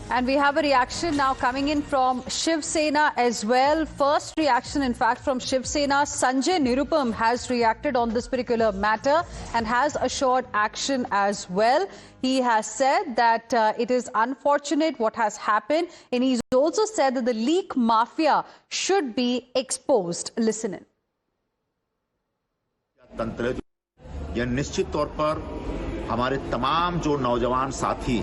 And we have a reaction now coming in from Shiv Sena as well. First reaction, in fact, from Shiv Sena. Sanjay Nirupam has reacted on this particular matter and has assured action as well. He has said that it is unfortunate what has happened, and he's also said that the leak mafia should be exposed. Listen in. तंत्र यह निश्चित तौर पर हमारे तमाम जो नौजवान साथी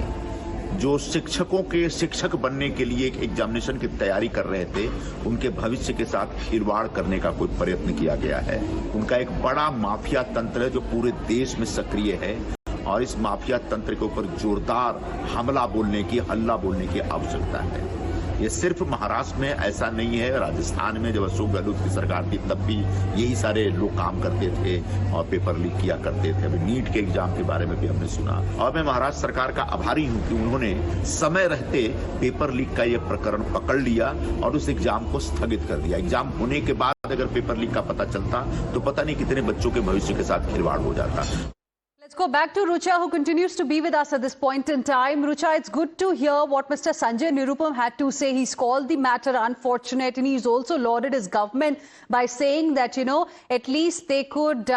जो शिक्षकों के शिक्षक बनने के लिए एक एग्जामिनेशन की तैयारी कर रहे थे, उनके भविष्य के साथ खिलवाड़ करने का कोई प्रयत्न किया गया है। उनका एक बड़ा माफिया तंत्र है जो पूरे देश में सक्रिय है और इस माफिया तंत्र के ऊपर जोरदार हल्ला बोलने की आवश्यकता है। ये सिर्फ महाराष्ट्र में ऐसा नहीं है, राजस्थान में जब अशोक गहलोत की सरकार थी तब भी यही सारे लोग काम करते थे और पेपर लीक किया करते थे। अभी नीट के एग्जाम के बारे में भी हमने सुना और मैं महाराष्ट्र सरकार का आभारी हूं कि उन्होंने समय रहते पेपर लीक का यह प्रकरण पकड़ लिया और उस एग्जाम को स्थगित कर दिया। एग्जाम होने के बाद अगर पेपर लीक का पता चलता तो पता नहीं कितने बच्चों के भविष्य के साथ खिलवाड़ हो जाता। Let's go back to Rucha, who continues to be with us at this point in time. Rucha, it's good to hear what Mr. Sanjay Nirupam had to say. He's called the matter unfortunate, and he's also lauded his government by saying that, you know, at least they could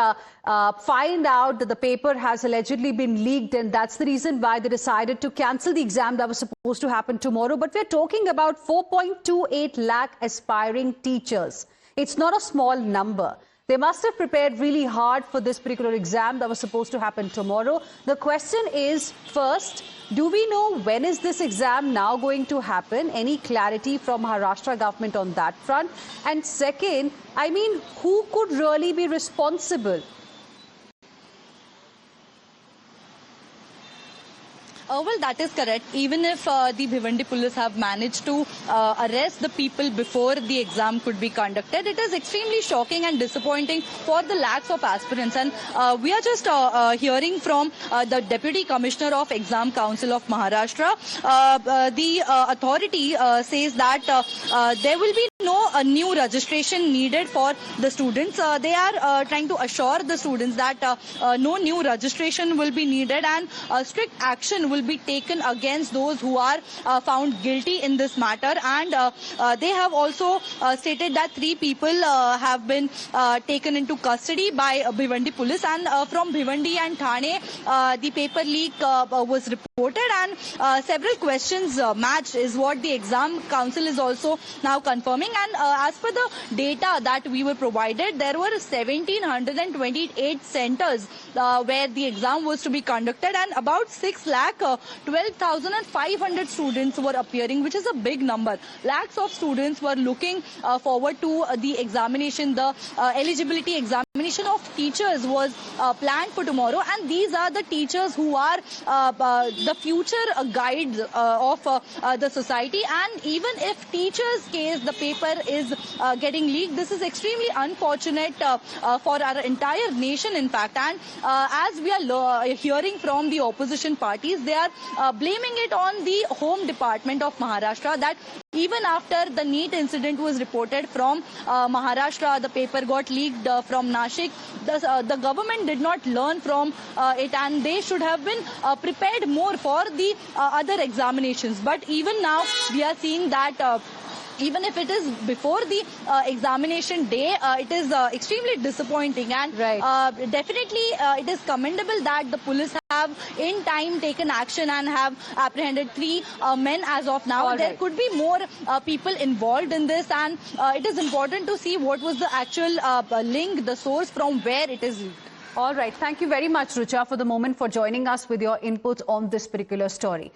find out that the paper has allegedly been leaked, and that's the reason why they decided to cancel the exam that was supposed to happen tomorrow. But we're talking about 4.28 lakh aspiring teachers. It's not a small number. They must have prepared really hard for this particular exam that was supposed to happen tomorrow. The question is, first, do we know when is this exam now going to happen? Any clarity from Maharashtra government on that front? And second, I mean, who could really be responsible? Well, that is correct. Even if the Bhiwandi police have managed to arrest the people before the exam could be conducted, it is extremely shocking and disappointing for the lakhs of aspirants. And we are just hearing from the Deputy Commissioner of Exam Council of Maharashtra. The authority says that there will be no new registration needed for the students. They are trying to assure the students that no new registration will be needed and strict action will be taken against those who are found guilty in this matter. And they have also stated that 3 people have been taken into custody by Bhiwandi police, and from Bhiwandi and Thane the paper leak was reported, and several questions matched is what the exam council is also now confirming. And as per the data that we were provided, there were 1728 centers where the exam was to be conducted, and about 6,12,500 students were appearing, which is a big number. Lakhs of students were looking forward to the examination. The eligibility examination of teachers was planned for tomorrow, and these are the teachers who are the future guides of the society. And even if teachers' case the paper is getting leaked, this is extremely unfortunate for our entire nation, in fact. And as we are hearing from the opposition parties, they are blaming it on the Home Department of Maharashtra, that even after the NEET incident was reported from Maharashtra, the paper got leaked from Nashik, the government did not learn from it, and they should have been prepared more for the other examinations. But even now we are seeing that even if it is before the examination day, it is extremely disappointing. And definitely it is commendable that the police have in time taken action and have apprehended 3 men as of now. There could be more people involved in this, and it is important to see what was the actual link, the source from where it is leaked. All right. Thank you very much, Rucha, for the moment, for joining us with your inputs on this particular story.